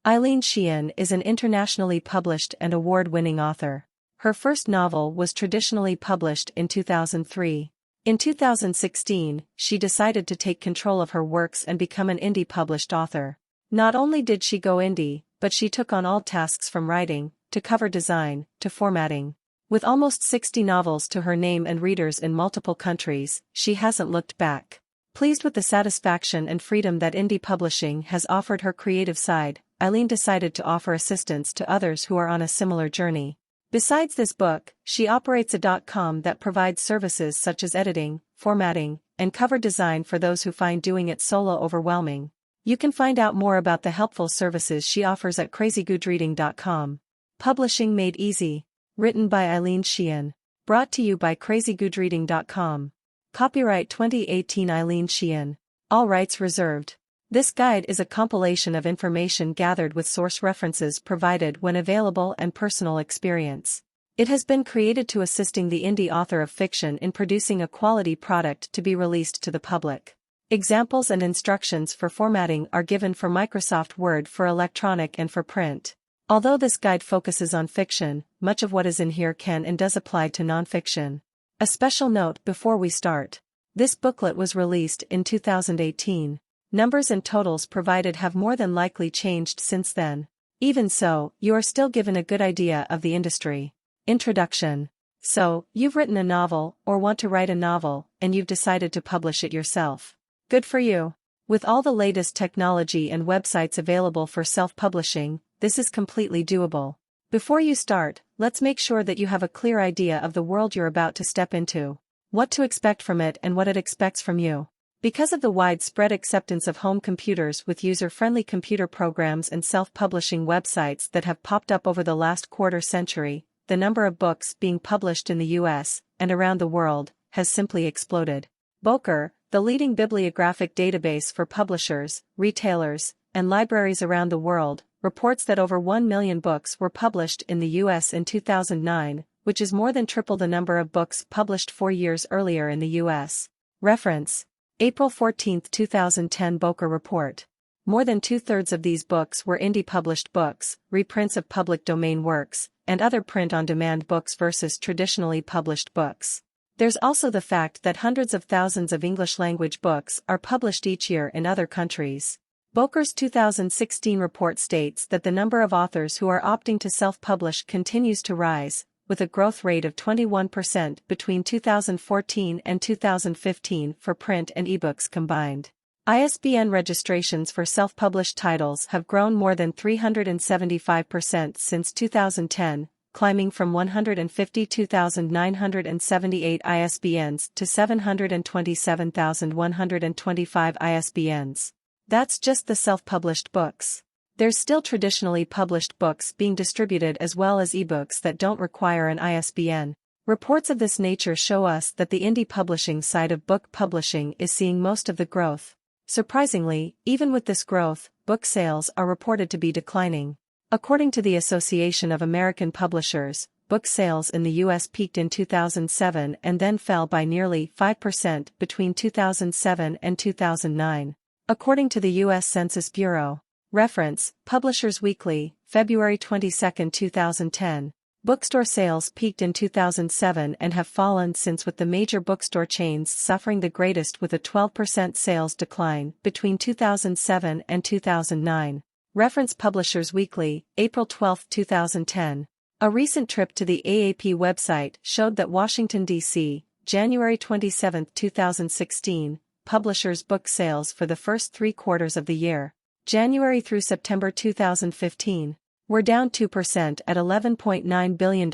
Eileen Sheehan is an internationally published and award-winning author. Her first novel was traditionally published in 2003. In 2016, she decided to take control of her works and become an indie published author. Not only did she go indie, but she took on all tasks from writing, to cover design, to formatting. With almost 60 novels to her name and readers in multiple countries, she hasn't looked back. Pleased with the satisfaction and freedom that indie publishing has offered her creative side, Eileen decided to offer assistance to others who are on a similar journey. Besides this book, she operates a .com that provides services such as editing, formatting, and cover design for those who find doing it solo overwhelming. You can find out more about the helpful services she offers at crazygoodreading.com. Publishing Made Easy. Written by Eileen Sheehan. Brought to you by crazygoodreading.com. Copyright 2018 Eileen Sheehan. All rights reserved. This guide is a compilation of information gathered with source references provided when available and personal experience. It has been created to assisting the indie author of fiction in producing a quality product to be released to the public. Examples and instructions for formatting are given for Microsoft Word for electronic and for print. Although this guide focuses on fiction, much of what is in here can and does apply to nonfiction. A special note before we start. This booklet was released in 2018. Numbers and totals provided have more than likely changed since then. Even so, you are still given a good idea of the industry. Introduction. So, you've written a novel, or want to write a novel, and you've decided to publish it yourself. Good for you. With all the latest technology and websites available for self-publishing, this is completely doable. Before you start, let's make sure that you have a clear idea of the world you're about to step into. What to expect from it and what it expects from you. Because of the widespread acceptance of home computers with user-friendly computer programs and self-publishing websites that have popped up over the last quarter century, the number of books being published in the US, and around the world, has simply exploded. Booker, the leading bibliographic database for publishers, retailers, and libraries around the world, reports that over 1 million books were published in the US in 2009, which is more than triple the number of books published 4 years earlier in the US. Reference. April 14, 2010 Booker Report. More than two-thirds of these books were indie-published books, reprints of public domain works, and other print-on-demand books versus traditionally published books. There's also the fact that hundreds of thousands of English-language books are published each year in other countries. Booker's 2016 report states that the number of authors who are opting to self-publish continues to rise, with a growth rate of 21% between 2014 and 2015 for print and ebooks combined. ISBN registrations for self-published titles have grown more than 375% since 2010, climbing from 152,978 ISBNs to 727,125 ISBNs. That's just the self-published books. There's still traditionally published books being distributed as well as ebooks that don't require an ISBN. Reports of this nature show us that the indie publishing side of book publishing is seeing most of the growth. Surprisingly, even with this growth, book sales are reported to be declining. According to the Association of American Publishers, book sales in the US peaked in 2007 and then fell by nearly 5% between 2007 and 2009. According to the US Census Bureau. Reference, Publishers Weekly, February 22, 2010. Bookstore sales peaked in 2007 and have fallen since, with the major bookstore chains suffering the greatest with a 12% sales decline between 2007 and 2009. Reference Publishers Weekly, April 12, 2010. A recent trip to the AAP website showed that Washington, D.C., January 27, 2016, publishers' book sales for the first 3 quarters of the year, January through September 2015, were down 2% at $11.9 billion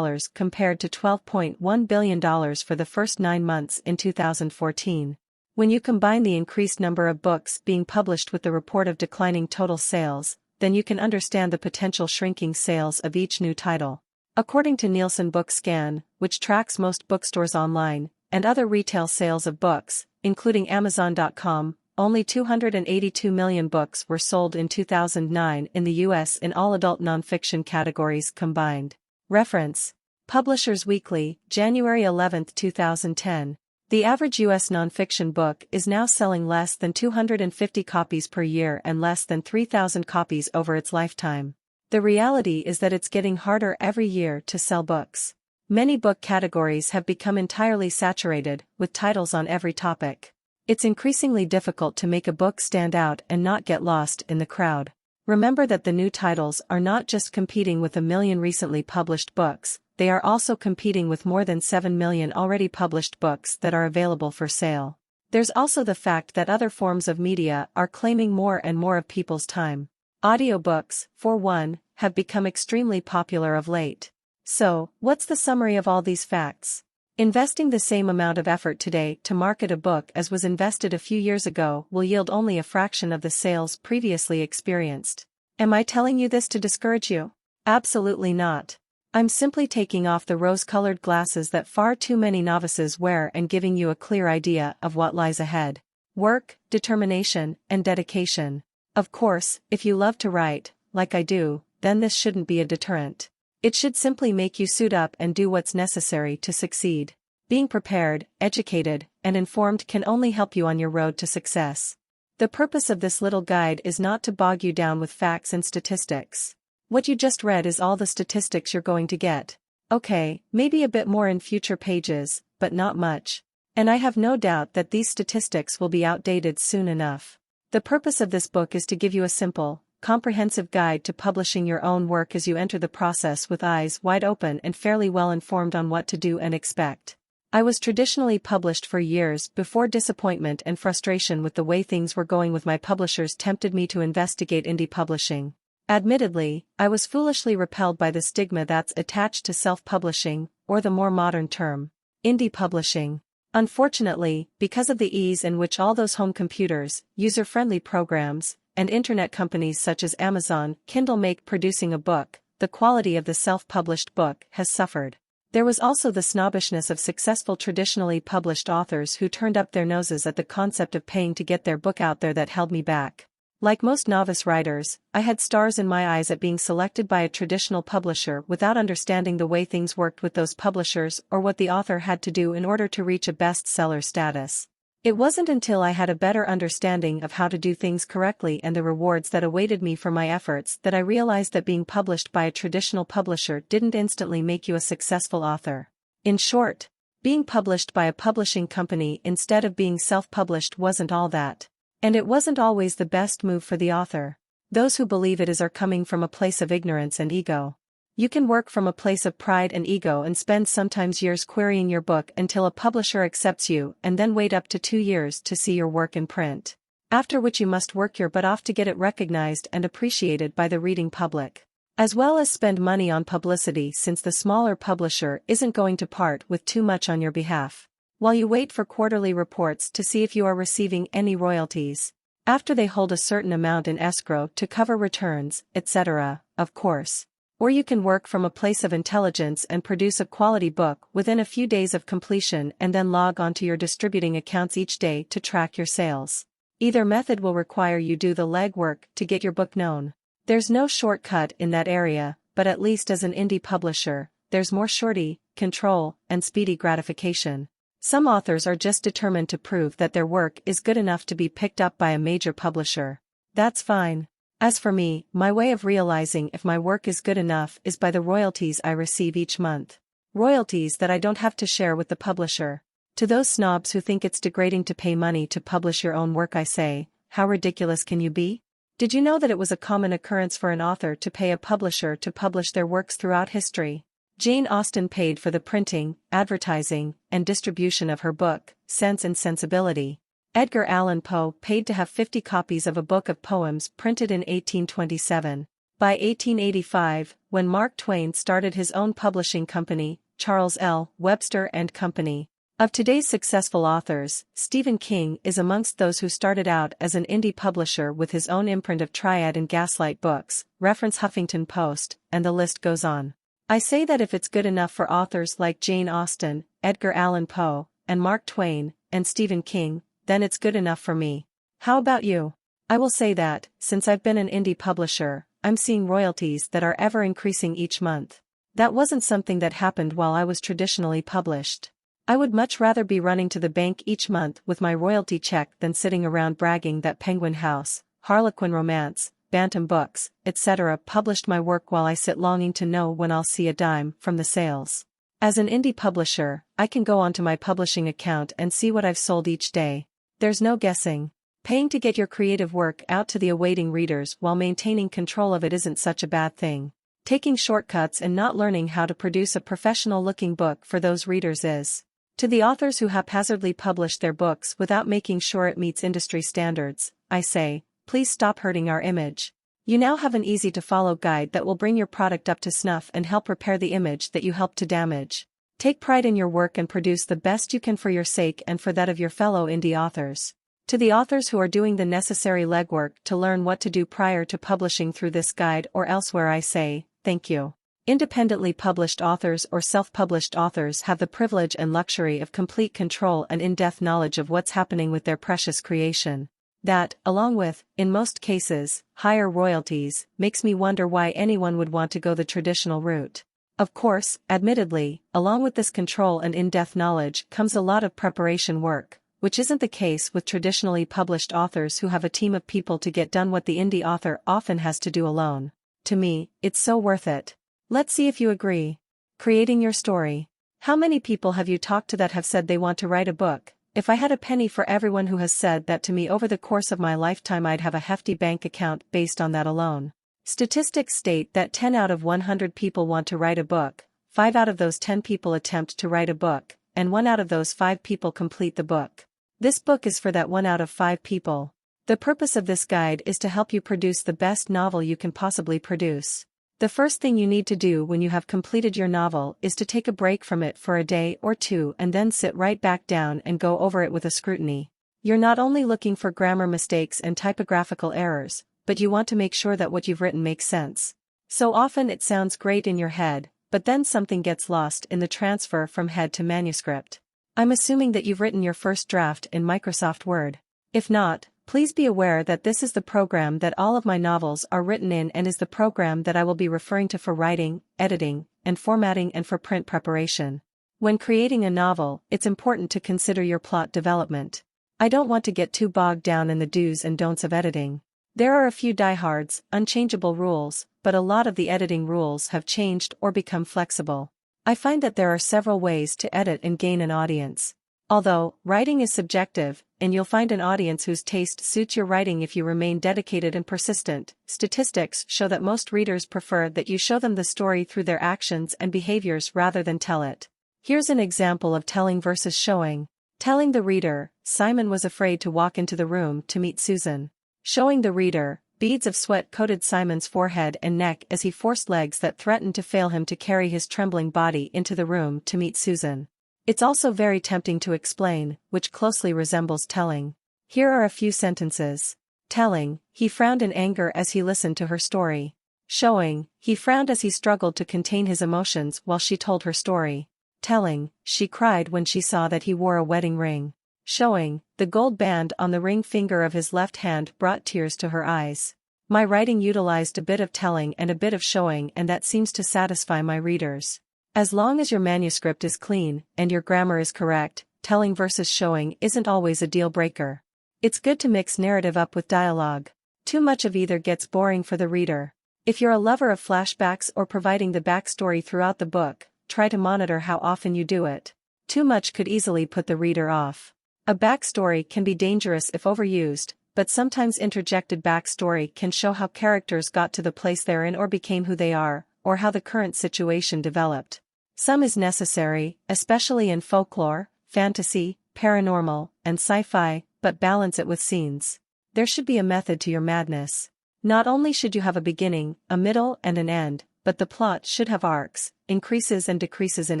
compared to $12.1 billion for the first 9 months in 2014. When you combine the increased number of books being published with the report of declining total sales, then you can understand the potential shrinking sales of each new title. According to Nielsen Book Scan, which tracks most bookstores online, and other retail sales of books, including Amazon.com, only 282 million books were sold in 2009 in the U.S. in all adult nonfiction categories combined. Reference. Publishers Weekly, January 11, 2010. The average U.S. nonfiction book is now selling less than 250 copies per year and less than 3,000 copies over its lifetime. The reality is that it's getting harder every year to sell books. Many book categories have become entirely saturated, with titles on every topic. It's increasingly difficult to make a book stand out and not get lost in the crowd. Remember that the new titles are not just competing with 1 million recently published books, they are also competing with more than 7 million already published books that are available for sale. There's also the fact that other forms of media are claiming more and more of people's time. Audiobooks, for one, have become extremely popular of late. So, what's the summary of all these facts? Investing the same amount of effort today to market a book as was invested a few years ago will yield only a fraction of the sales previously experienced. Am I telling you this to discourage you? Absolutely not. I'm simply taking off the rose-colored glasses that far too many novices wear and giving you a clear idea of what lies ahead. Work, determination, and dedication. Of course, if you love to write, like I do, then this shouldn't be a deterrent. It should simply make you suit up and do what's necessary to succeed. Being prepared, educated, and informed can only help you on your road to success. The purpose of this little guide is not to bog you down with facts and statistics. What you just read is all the statistics you're going to get. Okay, maybe a bit more in future pages, but not much. And I have no doubt that these statistics will be outdated soon enough. The purpose of this book is to give you a simple, comprehensive guide to publishing your own work as you enter the process with eyes wide open and fairly well informed on what to do and expect. I was traditionally published for years before disappointment and frustration with the way things were going with my publishers tempted me to investigate indie publishing. Admittedly, I was foolishly repelled by the stigma that's attached to self-publishing, or the more modern term, indie publishing. Unfortunately, because of the ease in which all those home computers, user-friendly programs, and internet companies such as Amazon, Kindle make producing a book, the quality of the self-published book has suffered. There was also the snobbishness of successful traditionally published authors who turned up their noses at the concept of paying to get their book out there that held me back. Like most novice writers, I had stars in my eyes at being selected by a traditional publisher without understanding the way things worked with those publishers or what the author had to do in order to reach a bestseller status. It wasn't until I had a better understanding of how to do things correctly and the rewards that awaited me for my efforts that I realized that being published by a traditional publisher didn't instantly make you a successful author. In short, being published by a publishing company instead of being self-published wasn't all that. And it wasn't always the best move for the author. Those who believe it are coming from a place of ignorance and ego. You can work from a place of pride and ego and spend sometimes years querying your book until a publisher accepts you and then wait up to 2 years to see your work in print. After which you must work your butt off to get it recognized and appreciated by the reading public. As well as spend money on publicity since the smaller publisher isn't going to part with too much on your behalf. While you wait for quarterly reports to see if you are receiving any royalties. After they hold a certain amount in escrow to cover returns, etc., of course. Or you can work from a place of intelligence and produce a quality book within a few days of completion and then log onto your distributing accounts each day to track your sales. Either method will require you do the legwork to get your book known. There's no shortcut in that area, but at least as an indie publisher, there's more surety, control, and speedy gratification. Some authors are just determined to prove that their work is good enough to be picked up by a major publisher. That's fine. As for me, my way of realizing if my work is good enough is by the royalties I receive each month. Royalties that I don't have to share with the publisher. To those snobs who think it's degrading to pay money to publish your own work, I say, how ridiculous can you be? Did you know that it was a common occurrence for an author to pay a publisher to publish their works throughout history? Jane Austen paid for the printing, advertising, and distribution of her book, Sense and Sensibility. Edgar Allan Poe paid to have 50 copies of a book of poems printed in 1827. By 1885, when Mark Twain started his own publishing company, Charles L. Webster and Company. Of today's successful authors, Stephen King is amongst those who started out as an indie publisher with his own imprint of Triad and Gaslight books, reference Huffington Post, and the list goes on. I say that if it's good enough for authors like Jane Austen, Edgar Allan Poe, and Mark Twain, and Stephen King, then it's good enough for me. How about you? I will say that, since I've been an indie publisher, I'm seeing royalties that are ever increasing each month. That wasn't something that happened while I was traditionally published. I would much rather be running to the bank each month with my royalty check than sitting around bragging that Penguin House, Harlequin Romance, Bantam Books, etc. published my work while I sit longing to know when I'll see a dime from the sales. As an indie publisher, I can go onto my publishing account and see what I've sold each day. There's no guessing. Paying to get your creative work out to the awaiting readers while maintaining control of it isn't such a bad thing. Taking shortcuts and not learning how to produce a professional-looking book for those readers is. To the authors who haphazardly publish their books without making sure it meets industry standards, I say, please stop hurting our image. You now have an easy-to-follow guide that will bring your product up to snuff and help repair the image that you helped to damage. Take pride in your work and produce the best you can for your sake and for that of your fellow indie authors. To the authors who are doing the necessary legwork to learn what to do prior to publishing through this guide or elsewhere, I say, thank you. Independently published authors or self-published authors have the privilege and luxury of complete control and in-depth knowledge of what's happening with their precious creation. That, along with, in most cases, higher royalties, makes me wonder why anyone would want to go the traditional route. Of course, admittedly, along with this control and in-depth knowledge comes a lot of preparation work, which isn't the case with traditionally published authors who have a team of people to get done what the indie author often has to do alone. To me, it's so worth it. Let's see if you agree. Creating your story. How many people have you talked to that have said they want to write a book? If I had a penny for everyone who has said that to me over the course of my lifetime, I'd have a hefty bank account based on that alone. Statistics state that 10 out of 100 people want to write a book, 5 out of those 10 people attempt to write a book, and 1 out of those 5 people complete the book. This book is for that 1 out of 5 people. The purpose of this guide is to help you produce the best novel you can possibly produce. The first thing you need to do when you have completed your novel is to take a break from it for a day or two and then sit right back down and go over it with a scrutiny. You're not only looking for grammar mistakes and typographical errors, but you want to make sure that what you've written makes sense. So often it sounds great in your head, but then something gets lost in the transfer from head to manuscript. I'm assuming that you've written your first draft in Microsoft Word. If not, please be aware that this is the program that all of my novels are written in and is the program that I will be referring to for writing, editing, and formatting and for print preparation. When creating a novel, it's important to consider your plot development. I don't want to get too bogged down in the do's and don'ts of editing. There are a few diehards, unchangeable rules, but a lot of the editing rules have changed or become flexible. I find that there are several ways to edit and gain an audience. Although, writing is subjective, and you'll find an audience whose taste suits your writing if you remain dedicated and persistent, statistics show that most readers prefer that you show them the story through their actions and behaviors rather than tell it. Here's an example of telling versus showing. Telling the reader, Simon was afraid to walk into the room to meet Susan. Showing the reader, beads of sweat coated Simon's forehead and neck as he forced legs that threatened to fail him to carry his trembling body into the room to meet Susan. It's also very tempting to explain, which closely resembles telling. Here are a few sentences. Telling, he frowned in anger as he listened to her story. Showing, he frowned as he struggled to contain his emotions while she told her story. Telling, she cried when she saw that he wore a wedding ring. Showing, the gold band on the ring finger of his left hand brought tears to her eyes. My writing utilized a bit of telling and a bit of showing, and that seems to satisfy my readers. As long as your manuscript is clean and your grammar is correct, telling versus showing isn't always a deal breaker. It's good to mix narrative up with dialogue. Too much of either gets boring for the reader. If you're a lover of flashbacks or providing the backstory throughout the book, try to monitor how often you do it. Too much could easily put the reader off. A backstory can be dangerous if overused, but sometimes interjected backstory can show how characters got to the place they're in or became who they are, or how the current situation developed. Some is necessary, especially in folklore, fantasy, paranormal, and sci-fi, but balance it with scenes. There should be a method to your madness. Not only should you have a beginning, a middle and an end, but the plot should have arcs, increases and decreases in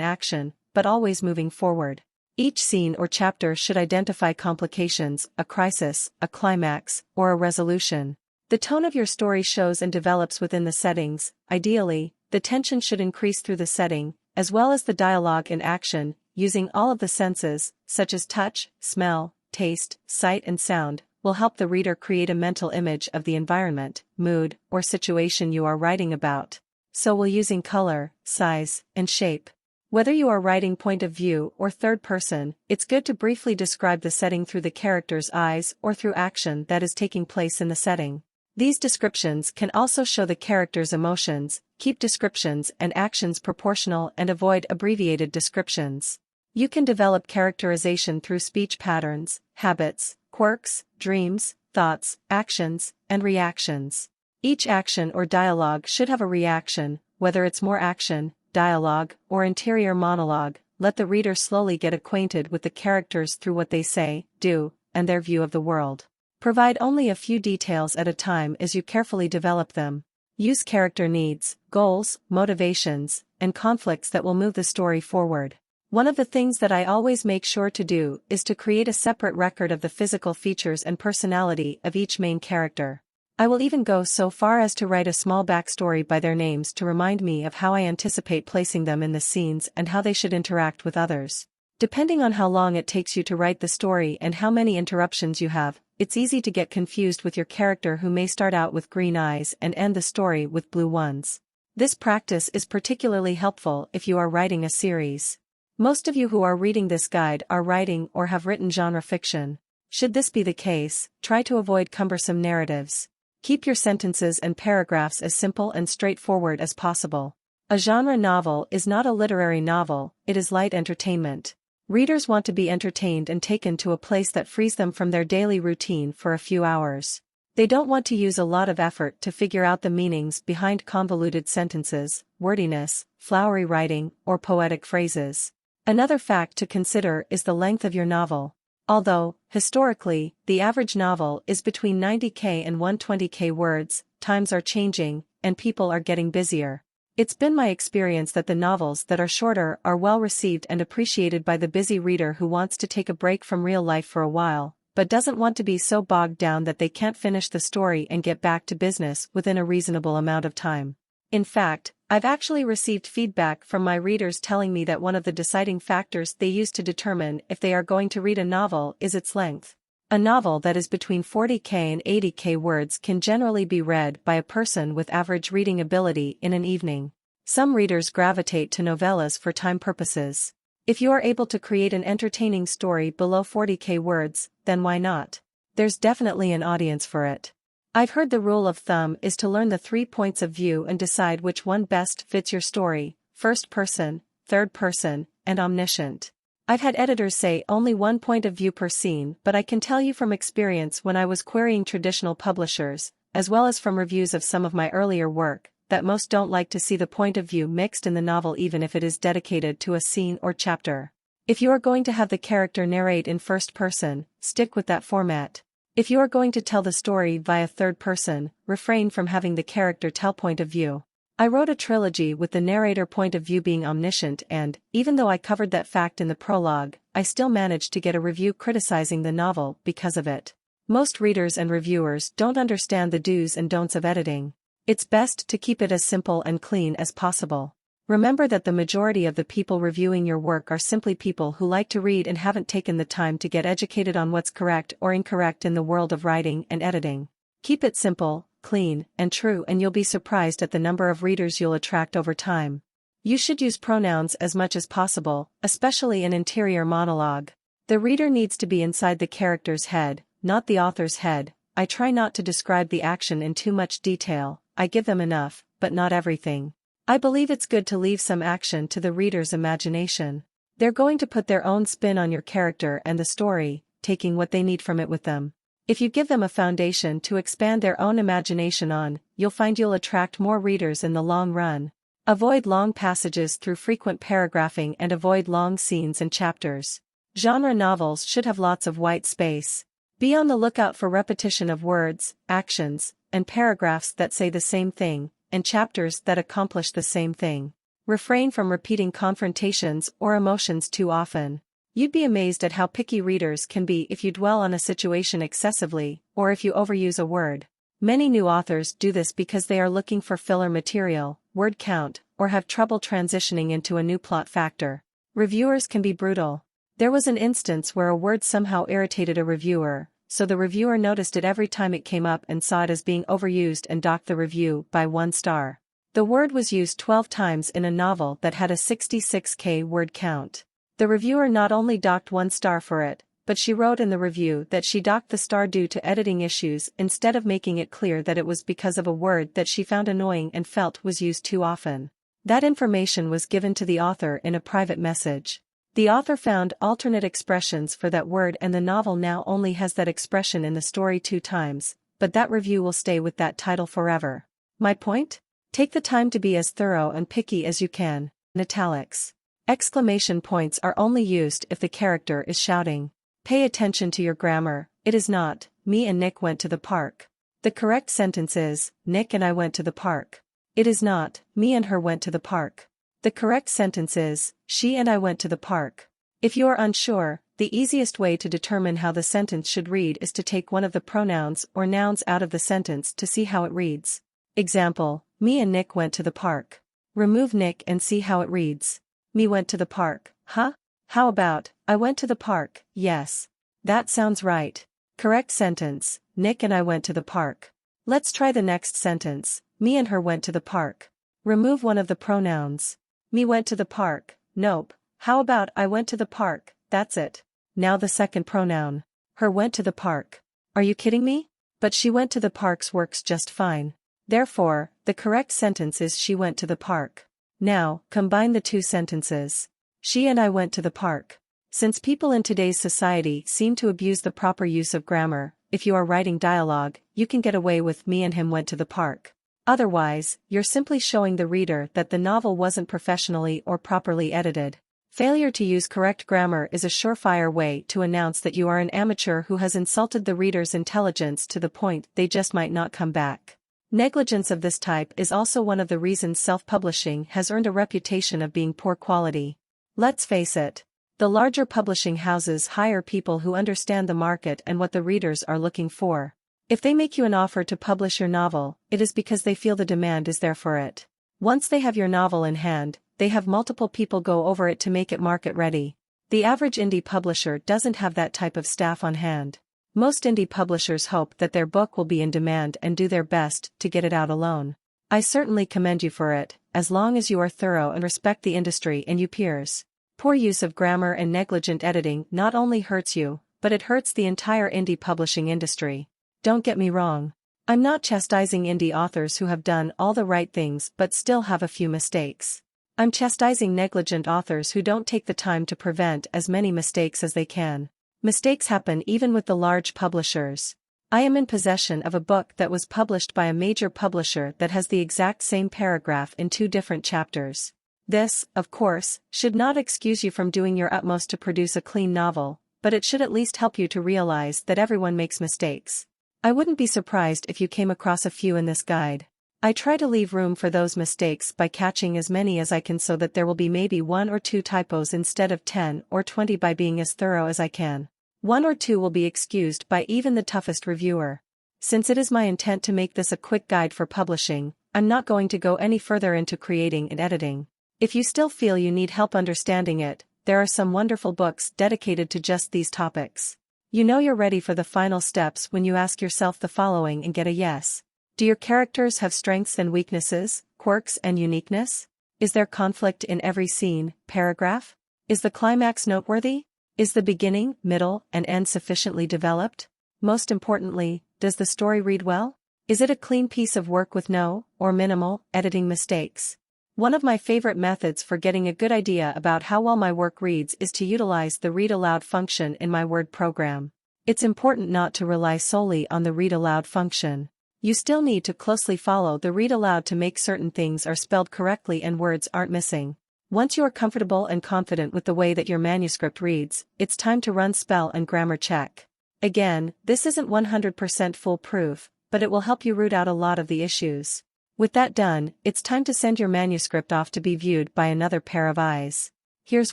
action, but always moving forward. Each scene or chapter should identify complications, a crisis, a climax, or a resolution. The tone of your story shows and develops within the settings. Ideally, the tension should increase through the setting, as well as the dialogue and action, using all of the senses, such as touch, smell, taste, sight and sound, will help the reader create a mental image of the environment, mood, or situation you are writing about. So will using color, size, and shape. Whether you are writing point of view or third person, it's good to briefly describe the setting through the character's eyes or through action that is taking place in the setting. These descriptions can also show the character's emotions, keep descriptions and actions proportional and avoid abbreviated descriptions. You can develop characterization through speech patterns, habits, quirks, dreams, thoughts, actions, and reactions. Each action or dialogue should have a reaction, whether it's more action, dialogue, or interior monologue. Let the reader slowly get acquainted with the characters through what they say, do, and their view of the world. Provide only a few details at a time as you carefully develop them. Use character needs, goals, motivations, and conflicts that will move the story forward. One of the things that I always make sure to do is to create a separate record of the physical features and personality of each main character. I will even go so far as to write a small backstory by their names to remind me of how I anticipate placing them in the scenes and how they should interact with others. Depending on how long it takes you to write the story and how many interruptions you have, it's easy to get confused with your character who may start out with green eyes and end the story with blue ones. This practice is particularly helpful if you are writing a series. Most of you who are reading this guide are writing or have written genre fiction. Should this be the case, try to avoid cumbersome narratives. Keep your sentences and paragraphs as simple and straightforward as possible. A genre novel is not a literary novel, it is light entertainment. Readers want to be entertained and taken to a place that frees them from their daily routine for a few hours. They don't want to use a lot of effort to figure out the meanings behind convoluted sentences, wordiness, flowery writing, or poetic phrases. Another fact to consider is the length of your novel. Although, historically, the average novel is between 90k and 120k words, times are changing, and people are getting busier. It's been my experience that the novels that are shorter are well received and appreciated by the busy reader who wants to take a break from real life for a while, but doesn't want to be so bogged down that they can't finish the story and get back to business within a reasonable amount of time. In fact, I've actually received feedback from my readers telling me that one of the deciding factors they use to determine if they are going to read a novel is its length. A novel that is between 40k and 80k words can generally be read by a person with average reading ability in an evening. Some readers gravitate to novellas for time purposes. If you are able to create an entertaining story below 40k words, then why not? There's definitely an audience for it. I've heard the rule of thumb is to learn the 3 points of view and decide which one best fits your story: first person, third person, and omniscient. I've had editors say only 1 point of view per scene, but I can tell you from experience when I was querying traditional publishers, as well as from reviews of some of my earlier work, that most don't like to see the point of view mixed in the novel even if it is dedicated to a scene or chapter. If you are going to have the character narrate in first person, stick with that format. If you are going to tell the story via third person, refrain from having the character tell point of view. I wrote a trilogy with the narrator point of view being omniscient and, even though I covered that fact in the prologue, I still managed to get a review criticizing the novel because of it. Most readers and reviewers don't understand the do's and don'ts of editing. It's best to keep it as simple and clean as possible. Remember that the majority of the people reviewing your work are simply people who like to read and haven't taken the time to get educated on what's correct or incorrect in the world of writing and editing. Keep it simple, clean, and true, and you'll be surprised at the number of readers you'll attract over time. You should use pronouns as much as possible, especially in interior monologue. The reader needs to be inside the character's head, not the author's head. I try not to describe the action in too much detail. I give them enough, but not everything. I believe it's good to leave some action to the reader's imagination. They're going to put their own spin on your character and the story, taking what they need from it with them. If you give them a foundation to expand their own imagination on, you'll find you'll attract more readers in the long run. Avoid long passages through frequent paragraphing and avoid long scenes and chapters. Genre novels should have lots of white space. Be on the lookout for repetition of words, actions, and paragraphs that say the same thing, and chapters that accomplish the same thing. Refrain from repeating confrontations or emotions too often. You'd be amazed at how picky readers can be if you dwell on a situation excessively, or if you overuse a word. Many new authors do this because they are looking for filler material, word count, or have trouble transitioning into a new plot factor. Reviewers can be brutal. There was an instance where a word somehow irritated a reviewer, so the reviewer noticed it every time it came up and saw it as being overused and docked the review by 1 star. The word was used 12 times in a novel that had a 66K word count. The reviewer not only docked 1 star for it, but she wrote in the review that she docked the star due to editing issues instead of making it clear that it was because of a word that she found annoying and felt was used too often. That information was given to the author in a private message. The author found alternate expressions for that word and the novel now only has that expression in the story 2 times, but that review will stay with that title forever. My point? Take the time to be as thorough and picky as you can. In italics. Exclamation points are only used if the character is shouting. Pay attention to your grammar. It is not, me and Nick went to the park. The correct sentence is, Nick and I went to the park. It is not, me and her went to the park. The correct sentence is, she and I went to the park. If you are unsure, the easiest way to determine how the sentence should read is to take one of the pronouns or nouns out of the sentence to see how it reads. Example, me and Nick went to the park. Remove Nick and see how it reads. Me went to the park, huh? How about, I went to the park, yes. That sounds right. Correct sentence, Nick and I went to the park. Let's try the next sentence, me and her went to the park. Remove one of the pronouns. Me went to the park, nope. How about I went to the park, that's it. Now the second pronoun. Her went to the park. Are you kidding me? But she went to the parks works just fine. Therefore, the correct sentence is she went to the park. Now, combine the 2 sentences. She and I went to the park. Since people in today's society seem to abuse the proper use of grammar, if you are writing dialogue, you can get away with me and him went to the park. Otherwise, you're simply showing the reader that the novel wasn't professionally or properly edited. Failure to use correct grammar is a surefire way to announce that you are an amateur who has insulted the reader's intelligence to the point they just might not come back. Negligence of this type is also one of the reasons self-publishing has earned a reputation of being poor quality. Let's face it. The larger publishing houses hire people who understand the market and what the readers are looking for. If they make you an offer to publish your novel, it is because they feel the demand is there for it. Once they have your novel in hand, they have multiple people go over it to make it market ready. The average indie publisher doesn't have that type of staff on hand. Most indie publishers hope that their book will be in demand and do their best to get it out alone. I certainly commend you for it, as long as you are thorough and respect the industry and you peers. Poor use of grammar and negligent editing not only hurts you, but it hurts the entire indie publishing industry. Don't get me wrong. I'm not chastising indie authors who have done all the right things but still have a few mistakes. I'm chastising negligent authors who don't take the time to prevent as many mistakes as they can. Mistakes happen even with the large publishers. I am in possession of a book that was published by a major publisher that has the exact same paragraph in 2 different chapters. This, of course, should not excuse you from doing your utmost to produce a clean novel, but it should at least help you to realize that everyone makes mistakes. I wouldn't be surprised if you came across a few in this guide. I try to leave room for those mistakes by catching as many as I can so that there will be maybe 1 or 2 typos instead of 10 or 20 by being as thorough as I can. 1 or 2 will be excused by even the toughest reviewer. Since it is my intent to make this a quick guide for publishing, I'm not going to go any further into creating and editing. If you still feel you need help understanding it, there are some wonderful books dedicated to just these topics. You know you're ready for the final steps when you ask yourself the following and get a yes. Do your characters have strengths and weaknesses, quirks and uniqueness? Is there conflict in every scene, paragraph? Is the climax noteworthy? Is the beginning, middle, and end sufficiently developed? Most importantly, does the story read well? Is it a clean piece of work with no, or minimal, editing mistakes? One of my favorite methods for getting a good idea about how well my work reads is to utilize the read aloud function in my Word program. It's important not to rely solely on the read aloud function. You still need to closely follow the read aloud to make certain things are spelled correctly and words aren't missing. Once you are comfortable and confident with the way that your manuscript reads, it's time to run spell and grammar check. Again, this isn't 100% foolproof, but it will help you root out a lot of the issues. With that done, it's time to send your manuscript off to be viewed by another pair of eyes. Here's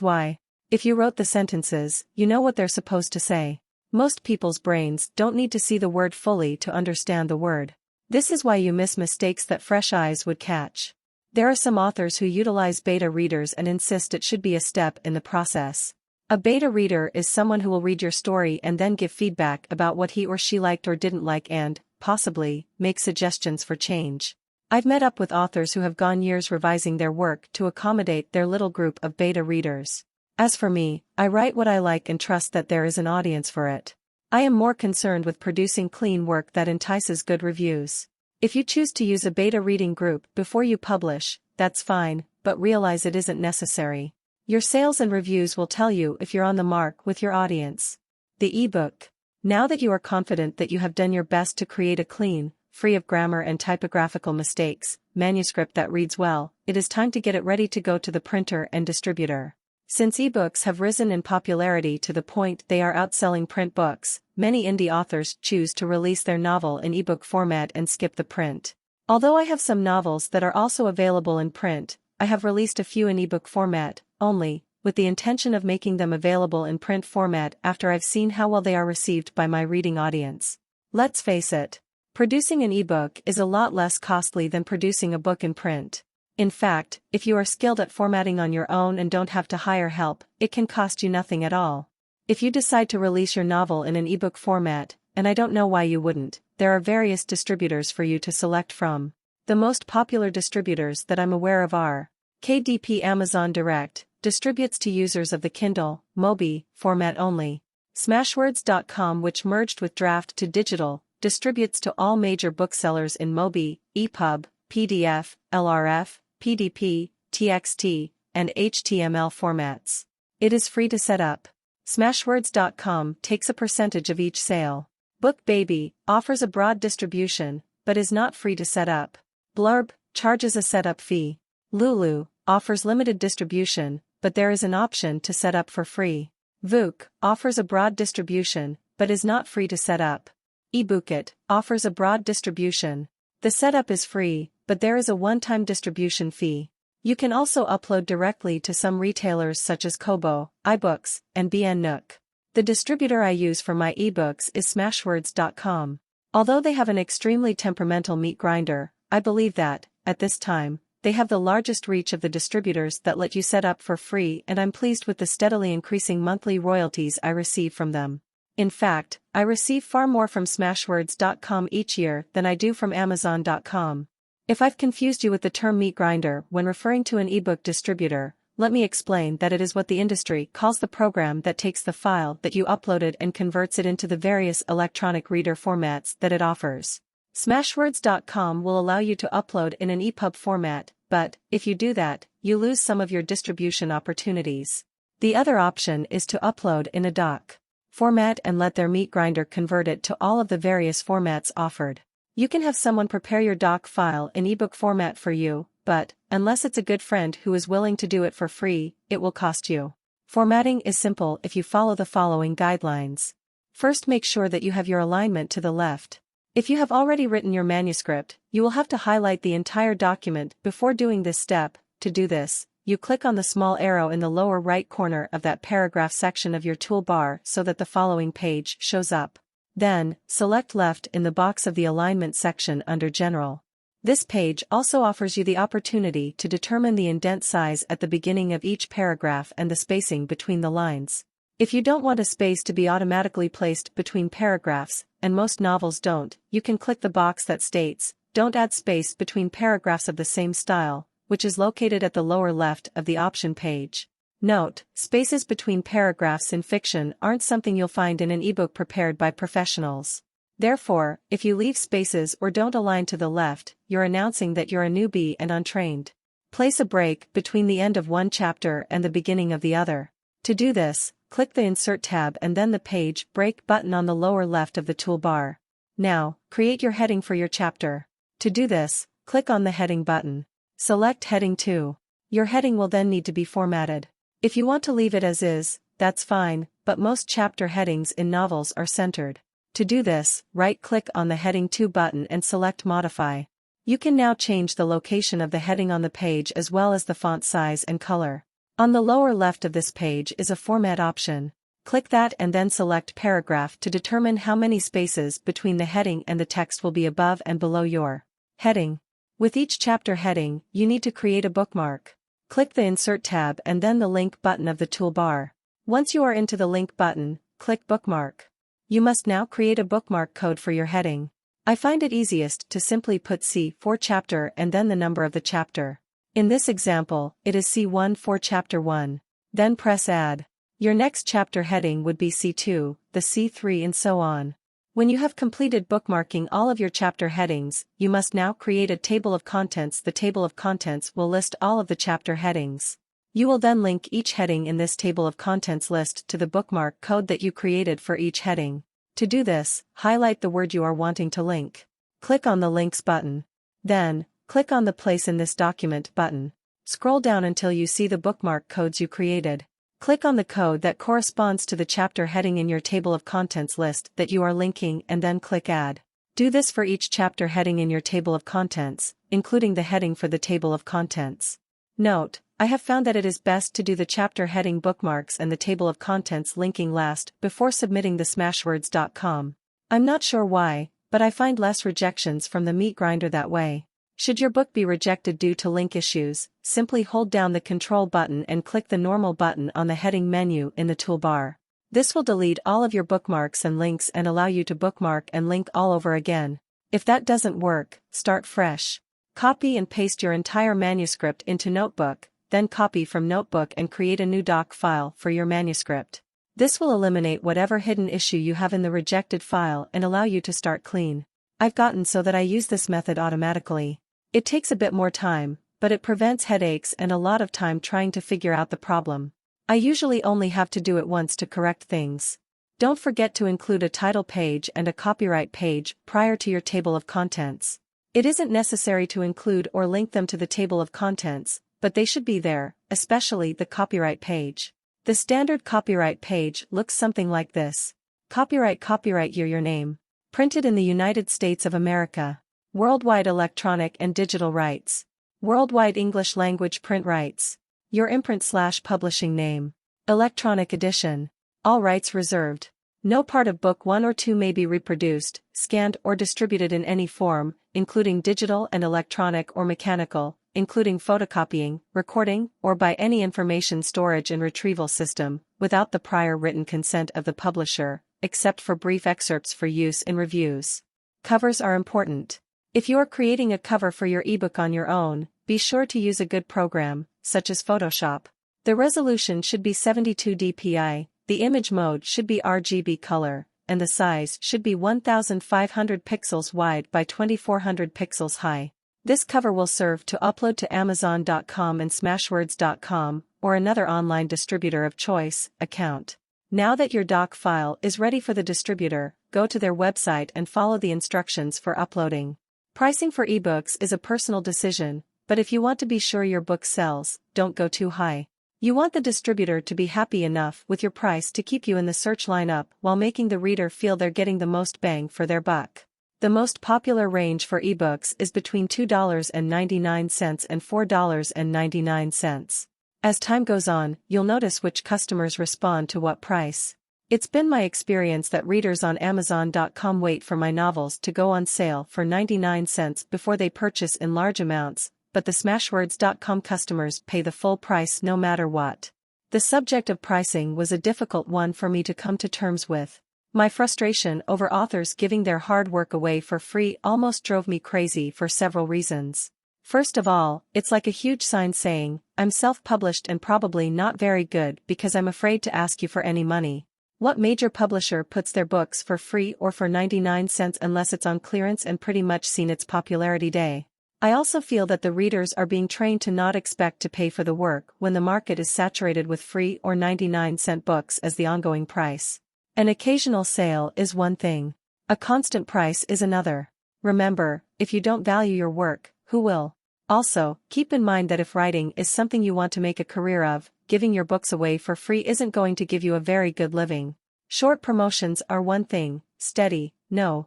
why. If you wrote the sentences, you know what they're supposed to say. Most people's brains don't need to see the word fully to understand the word. This is why you miss mistakes that fresh eyes would catch. There are some authors who utilize beta readers and insist it should be a step in the process. A beta reader is someone who will read your story and then give feedback about what he or she liked or didn't like and, possibly, make suggestions for change. I've met up with authors who have gone years revising their work to accommodate their little group of beta readers. As for me, I write what I like and trust that there is an audience for it. I am more concerned with producing clean work that entices good reviews. If you choose to use a beta reading group before you publish, that's fine, but realize it isn't necessary. Your sales and reviews will tell you if you're on the mark with your audience. The ebook. Now that you are confident that you have done your best to create a clean, free of grammar and typographical mistakes, manuscript that reads well, it is time to get it ready to go to the printer and distributor. Since ebooks have risen in popularity to the point they are outselling print books, many indie authors choose to release their novel in ebook format and skip the print. Although I have some novels that are also available in print, I have released a few in ebook format, only, with the intention of making them available in print format after I've seen how well they are received by my reading audience. Let's face it. Producing an ebook is a lot less costly than producing a book in print. In fact, if you are skilled at formatting on your own and don't have to hire help, it can cost you nothing at all. If you decide to release your novel in an ebook format, and I don't know why you wouldn't, there are various distributors for you to select from. The most popular distributors that I'm aware of are KDP. Amazon Direct distributes to users of the Kindle, Mobi, format only. Smashwords.com, which merged with Draft to Digital, distributes to all major booksellers in Mobi, EPUB, PDF, LRF, PDP, TXT, and HTML formats. It is free to set up. Smashwords.com takes a percentage of each sale. BookBaby offers a broad distribution, but is not free to set up. Blurb charges a setup fee. Lulu offers limited distribution, but there is an option to set up for free. Vook offers a broad distribution, but is not free to set up. eBookit offers a broad distribution. The setup is free, but there is a one-time distribution fee. You can also upload directly to some retailers such as Kobo, iBooks, and BN Nook. The distributor I use for my ebooks is Smashwords.com. Although they have an extremely temperamental meat grinder, I believe that, at this time, they have the largest reach of the distributors that let you set up for free, and I'm pleased with the steadily increasing monthly royalties I receive from them. In fact, I receive far more from Smashwords.com each year than I do from Amazon.com. If I've confused you with the term meat grinder when referring to an ebook distributor, let me explain that it is what the industry calls the program that takes the file that you uploaded and converts it into the various electronic reader formats that it offers. Smashwords.com will allow you to upload in an EPUB format, but, if you do that, you lose some of your distribution opportunities. The other option is to upload in a doc format and let their meat grinder convert it to all of the various formats offered. You can have someone prepare your doc file in ebook format for you, but, unless it's a good friend who is willing to do it for free, it will cost you. Formatting is simple if you follow the following guidelines. First, make sure that you have your alignment to the left. If you have already written your manuscript, you will have to highlight the entire document before doing this step. To do this, you click on the small arrow in the lower right corner of that paragraph section of your toolbar so that the following page shows up. Then, select left in the box of the alignment section under General. This page also offers you the opportunity to determine the indent size at the beginning of each paragraph and the spacing between the lines. If you don't want a space to be automatically placed between paragraphs, and most novels don't, you can click the box that states, "Don't add space between paragraphs of the same style," which is located at the lower left of the option page. Note, spaces between paragraphs in fiction aren't something you'll find in an ebook prepared by professionals. Therefore, if you leave spaces or don't align to the left, you're announcing that you're a newbie and untrained. Place a break between the end of one chapter and the beginning of the other. To do this, click the Insert tab and then the Page Break button on the lower left of the toolbar. Now, create your heading for your chapter. To do this, click on the Heading button. Select Heading 2. Your heading will then need to be formatted. If you want to leave it as is, that's fine, but most chapter headings in novels are centered. To do this, right-click on the Heading 2 button and select Modify. You can now change the location of the heading on the page as well as the font size and color. On the lower left of this page is a Format option. Click that and then select Paragraph to determine how many spaces between the heading and the text will be above and below your heading. With each chapter heading, you need to create a bookmark. Click the Insert tab and then the Link button of the toolbar. Once you are into the Link button, click Bookmark. You must now create a bookmark code for your heading. I find it easiest to simply put C for chapter and then the number of the chapter. In this example, it is C1 for chapter 1. Then press Add. Your next chapter heading would be C2, the C3 and so on. When you have completed bookmarking all of your chapter headings, you must now create a table of contents. The table of contents will list all of the chapter headings. You will then link each heading in this table of contents list to the bookmark code that you created for each heading. To do this, highlight the word you are wanting to link. Click on the Links button. Then, click on the Place in this document button. Scroll down until you see the bookmark codes you created. Click on the code that corresponds to the chapter heading in your table of contents list that you are linking and then click Add. Do this for each chapter heading in your table of contents, including the heading for the table of contents. Note, I have found that it is best to do the chapter heading bookmarks and the table of contents linking last before submitting the Smashwords.com. I'm not sure why, but I find less rejections from the meat grinder that way. Should your book be rejected due to link issues, simply hold down the Control button and click the normal button on the heading menu in the toolbar. This will delete all of your bookmarks and links and allow you to bookmark and link all over again. If that doesn't work, start fresh. Copy and paste your entire manuscript into Notebook, then copy from Notebook and create a new doc file for your manuscript. This will eliminate whatever hidden issue you have in the rejected file and allow you to start clean. I've gotten so that I use this method automatically. It takes a bit more time, but it prevents headaches and a lot of time trying to figure out the problem. I usually only have to do it once to correct things. Don't forget to include a title page and a copyright page prior to your table of contents. It isn't necessary to include or link them to the table of contents, but they should be there, especially the copyright page. The standard copyright page looks something like this. Copyright year, your name. Printed in the United States of America. Worldwide electronic and digital rights. Worldwide English language print rights. Your imprint/publishing name. Electronic edition. All rights reserved. No part of Book 1 or 2 may be reproduced, scanned or distributed in any form, including digital and electronic or mechanical, including photocopying, recording, or by any information storage and retrieval system, without the prior written consent of the publisher, except for brief excerpts for use in reviews. Covers are important. If you are creating a cover for your ebook on your own, be sure to use a good program, such as Photoshop. The resolution should be 72 dpi, the image mode should be RGB color, and the size should be 1500 pixels wide by 2400 pixels high. This cover will serve to upload to Amazon.com and Smashwords.com, or another online distributor of choice, account. Now that your doc file is ready for the distributor, go to their website and follow the instructions for uploading. Pricing for ebooks is a personal decision, but if you want to be sure your book sells, don't go too high. You want the distributor to be happy enough with your price to keep you in the search lineup while making the reader feel they're getting the most bang for their buck. The most popular range for ebooks is between $2.99 and $4.99. As time goes on, you'll notice which customers respond to what price. It's been my experience that readers on Amazon.com wait for my novels to go on sale for 99 cents before they purchase in large amounts, but the Smashwords.com customers pay the full price no matter what. The subject of pricing was a difficult one for me to come to terms with. My frustration over authors giving their hard work away for free almost drove me crazy for several reasons. First of all, it's like a huge sign saying, "I'm self-published and probably not very good because I'm afraid to ask you for any money." What major publisher puts their books for free or for 99 cents unless it's on clearance and pretty much seen its popularity day? I also feel that the readers are being trained to not expect to pay for the work when the market is saturated with free or 99-cent books as the ongoing price. An occasional sale is one thing. A constant price is another. Remember, if you don't value your work, who will? Also, keep in mind that if writing is something you want to make a career of, giving your books away for free isn't going to give you a very good living. Short promotions are one thing, steady, no.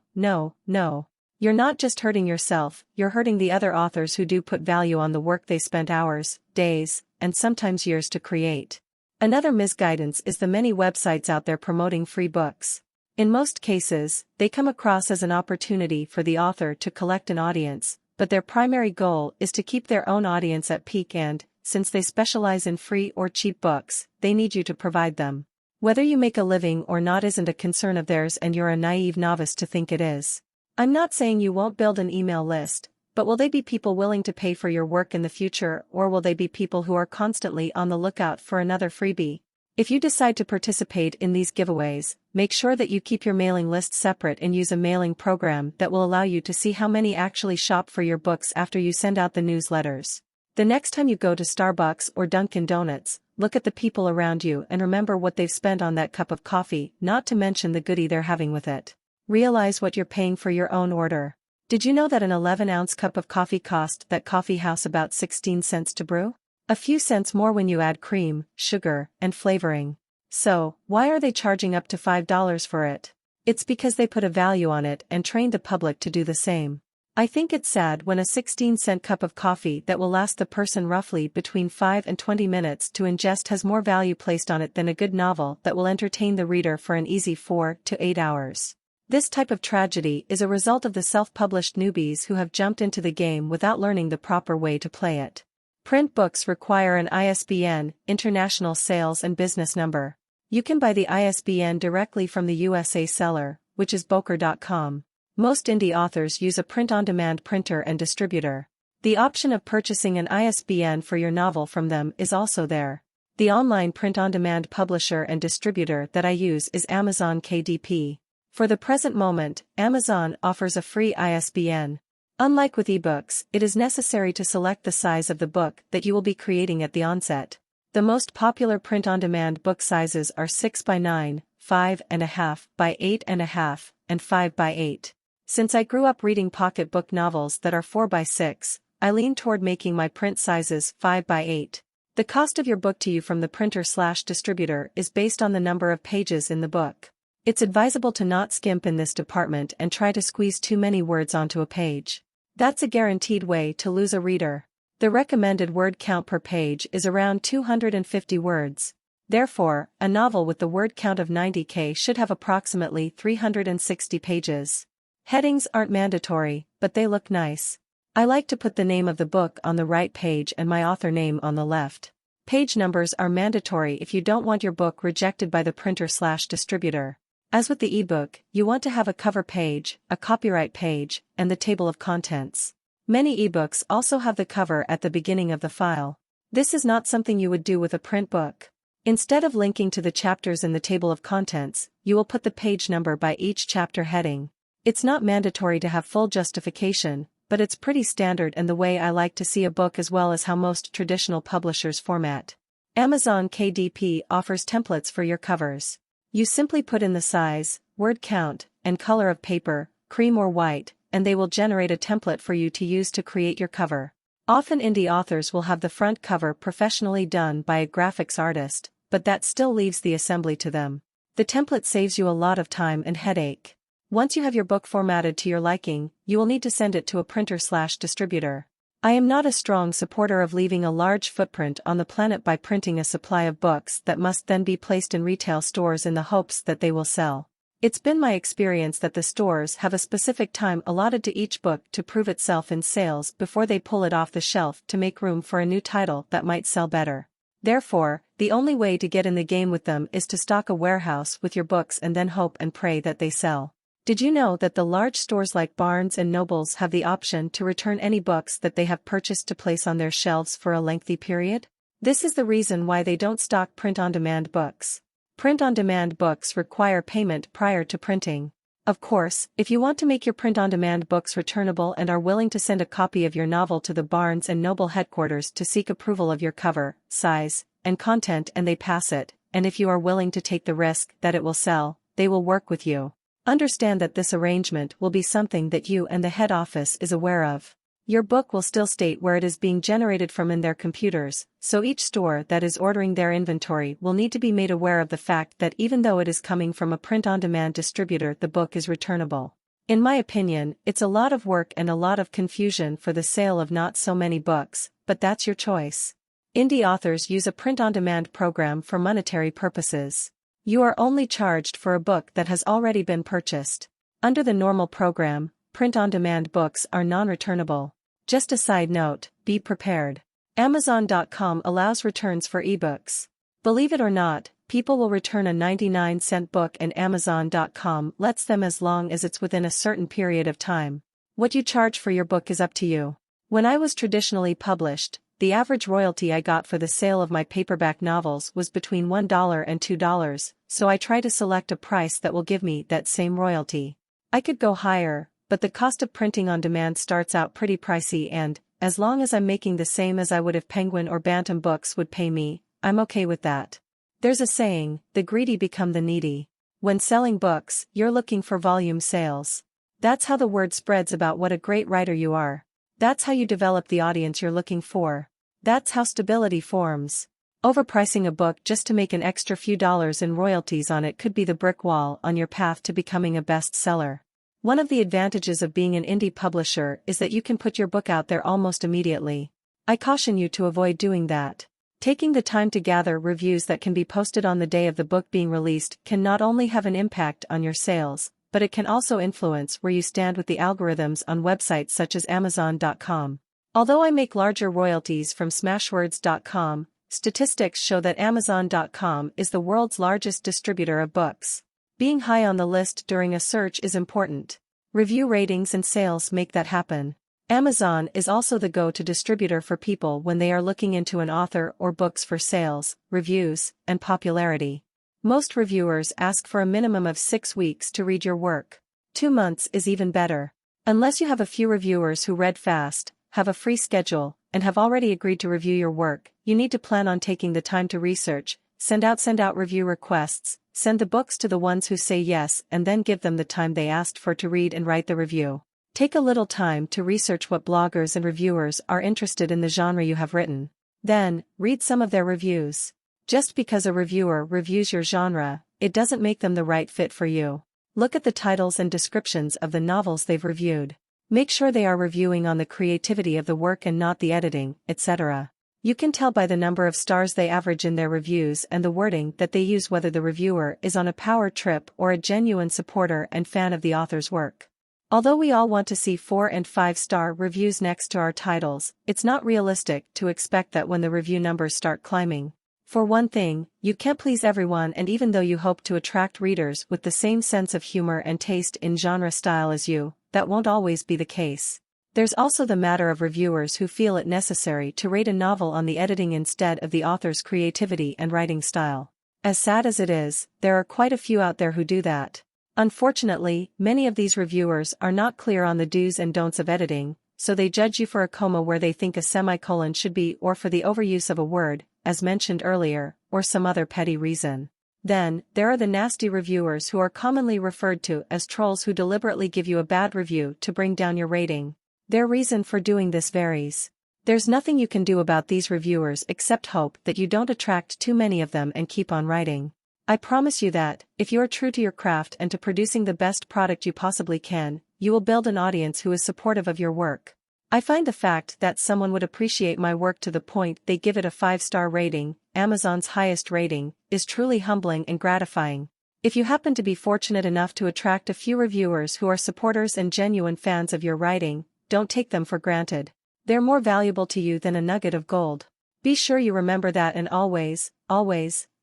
You're not just hurting yourself, you're hurting the other authors who do put value on the work they spent hours, days, and sometimes years to create. Another misguidance is the many websites out there promoting free books. In most cases, they come across as an opportunity for the author to collect an audience, but their primary goal is to keep their own audience at peak and, since they specialize in free or cheap books, they need you to provide them. Whether you make a living or not isn't a concern of theirs and you're a naive novice to think it is. I'm not saying you won't build an email list, but will they be people willing to pay for your work in the future, or will they be people who are constantly on the lookout for another freebie? If you decide to participate in these giveaways, make sure that you keep your mailing list separate and use a mailing program that will allow you to see how many actually shop for your books after you send out the newsletters. The next time you go to Starbucks or Dunkin' Donuts, look at the people around you and remember what they've spent on that cup of coffee, not to mention the goodie they're having with it. Realize what you're paying for your own order. Did you know that an 11-ounce cup of coffee cost that coffee house about 16 cents to brew? A few cents more when you add cream, sugar, and flavoring. So, why are they charging up to $5 for it? It's because they put a value on it and trained the public to do the same. I think it's sad when a 16-cent cup of coffee that will last the person roughly between 5 and 20 minutes to ingest has more value placed on it than a good novel that will entertain the reader for an easy 4 to 8 hours. This type of tragedy is a result of the self-published newbies who have jumped into the game without learning the proper way to play it. Print books require an ISBN, International Sales and Business Number. You can buy the ISBN directly from the USA seller, which is Boker.com. Most indie authors use a print-on-demand printer and distributor. The option of purchasing an ISBN for your novel from them is also there. The online print-on-demand publisher and distributor that I use is Amazon KDP. For the present moment, Amazon offers a free ISBN. Unlike with ebooks, it is necessary to select the size of the book that you will be creating at the onset. The most popular print-on-demand book sizes are 6 by 9, 5.5 by 8.5, and 5 by 8. Since I grew up reading pocket book novels that are 4 by 6, I lean toward making my print sizes 5 by 8. The cost of your book to you from the printer/distributor is based on the number of pages in the book. It's advisable to not skimp in this department and try to squeeze too many words onto a page. That's a guaranteed way to lose a reader. The recommended word count per page is around 250 words. Therefore, a novel with the word count of 90k should have approximately 360 pages. Headings aren't mandatory, but they look nice. I like to put the name of the book on the right page and my author name on the left. Page numbers are mandatory if you don't want your book rejected by the printer/distributor. As with the ebook, you want to have a cover page, a copyright page, and the table of contents. Many ebooks also have the cover at the beginning of the file. This is not something you would do with a print book. Instead of linking to the chapters in the table of contents, you will put the page number by each chapter heading. It's not mandatory to have full justification, but it's pretty standard and the way I like to see a book as well as how most traditional publishers format. Amazon KDP offers templates for your covers. You simply put in the size, word count, and color of paper, cream or white, and they will generate a template for you to use to create your cover. Often indie authors will have the front cover professionally done by a graphics artist, but that still leaves the assembly to them. The template saves you a lot of time and headache. Once you have your book formatted to your liking, you will need to send it to a printer/distributor. I am not a strong supporter of leaving a large footprint on the planet by printing a supply of books that must then be placed in retail stores in the hopes that they will sell. It's been my experience that the stores have a specific time allotted to each book to prove itself in sales before they pull it off the shelf to make room for a new title that might sell better. Therefore, the only way to get in the game with them is to stock a warehouse with your books and then hope and pray that they sell. Did you know that the large stores like Barnes and Nobles have the option to return any books that they have purchased to place on their shelves for a lengthy period? This is the reason why they don't stock print-on-demand books. Print-on-demand books require payment prior to printing. Of course, if you want to make your print-on-demand books returnable and are willing to send a copy of your novel to the Barnes and Noble headquarters to seek approval of your cover, size, and content and they pass it, and if you are willing to take the risk that it will sell, they will work with you. Understand that this arrangement will be something that you and the head office is aware of. Your book will still state where it is being generated from in their computers, so each store that is ordering their inventory will need to be made aware of the fact that even though it is coming from a print-on-demand distributor, the book is returnable. In my opinion, it's a lot of work and a lot of confusion for the sale of not so many books, but that's your choice. Indie authors use a print-on-demand program for monetary purposes. You are only charged for a book that has already been purchased. Under the normal program, print-on-demand books are non-returnable. Just a side note, be prepared. Amazon.com allows returns for ebooks. Believe it or not, people will return a 99-cent book and Amazon.com lets them as long as it's within a certain period of time. What you charge for your book is up to you. When I was traditionally published, the average royalty I got for the sale of my paperback novels was between $1 and $2, so I try to select a price that will give me that same royalty. I could go higher, but the cost of printing on demand starts out pretty pricey and, as long as I'm making the same as I would if Penguin or Bantam Books would pay me, I'm okay with that. There's a saying, the greedy become the needy. When selling books, you're looking for volume sales. That's how the word spreads about what a great writer you are. That's how you develop the audience you're looking for. That's how stability forms. Overpricing a book just to make an extra few dollars in royalties on it could be the brick wall on your path to becoming a bestseller. One of the advantages of being an indie publisher is that you can put your book out there almost immediately. I caution you to avoid doing that. Taking the time to gather reviews that can be posted on the day of the book being released can not only have an impact on your sales, but it can also influence where you stand with the algorithms on websites such as Amazon.com. Although I make larger royalties from Smashwords.com, statistics show that Amazon.com is the world's largest distributor of books. Being high on the list during a search is important. Review ratings and sales make that happen. Amazon is also the go-to distributor for people when they are looking into an author or books for sales, reviews, and popularity. Most reviewers ask for a minimum of 6 weeks to read your work. 2 months is even better. Unless you have a few reviewers who read fast, have a free schedule, and have already agreed to review your work, you need to plan on taking the time to research, send out review requests, send the books to the ones who say yes and then give them the time they asked for to read and write the review. Take a little time to research what bloggers and reviewers are interested in the genre you have written. Then, read some of their reviews. Just because a reviewer reviews your genre, it doesn't make them the right fit for you. Look at the titles and descriptions of the novels they've reviewed. Make sure they are reviewing on the creativity of the work and not the editing, etc. You can tell by the number of stars they average in their reviews and the wording that they use whether the reviewer is on a power trip or a genuine supporter and fan of the author's work. Although we all want to see 4- and 5-star reviews next to our titles, it's not realistic to expect that when the review numbers start climbing. For one thing, you can't please everyone, and even though you hope to attract readers with the same sense of humor and taste in genre style as you, that won't always be the case. There's also the matter of reviewers who feel it necessary to rate a novel on the editing instead of the author's creativity and writing style. As sad as it is, there are quite a few out there who do that. Unfortunately, many of these reviewers are not clear on the do's and don'ts of editing, so they judge you for a comma where they think a semicolon should be, or for the overuse of a word, as mentioned earlier, or some other petty reason. Then, there are the nasty reviewers who are commonly referred to as trolls who deliberately give you a bad review to bring down your rating. Their reason for doing this varies. There's nothing you can do about these reviewers except hope that you don't attract too many of them and keep on writing. I promise you that, if you are true to your craft and to producing the best product you possibly can, you will build an audience who is supportive of your work. I find the fact that someone would appreciate my work to the point they give it a 5-star rating, Amazon's highest rating, is truly humbling and gratifying. If you happen to be fortunate enough to attract a few reviewers who are supporters and genuine fans of your writing, don't take them for granted. They're more valuable to you than a nugget of gold. Be sure you remember that and always,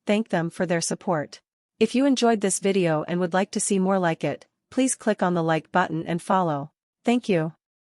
thank them for their support. If you enjoyed this video and would like to see more like it, please click on the like button and follow. Thank you.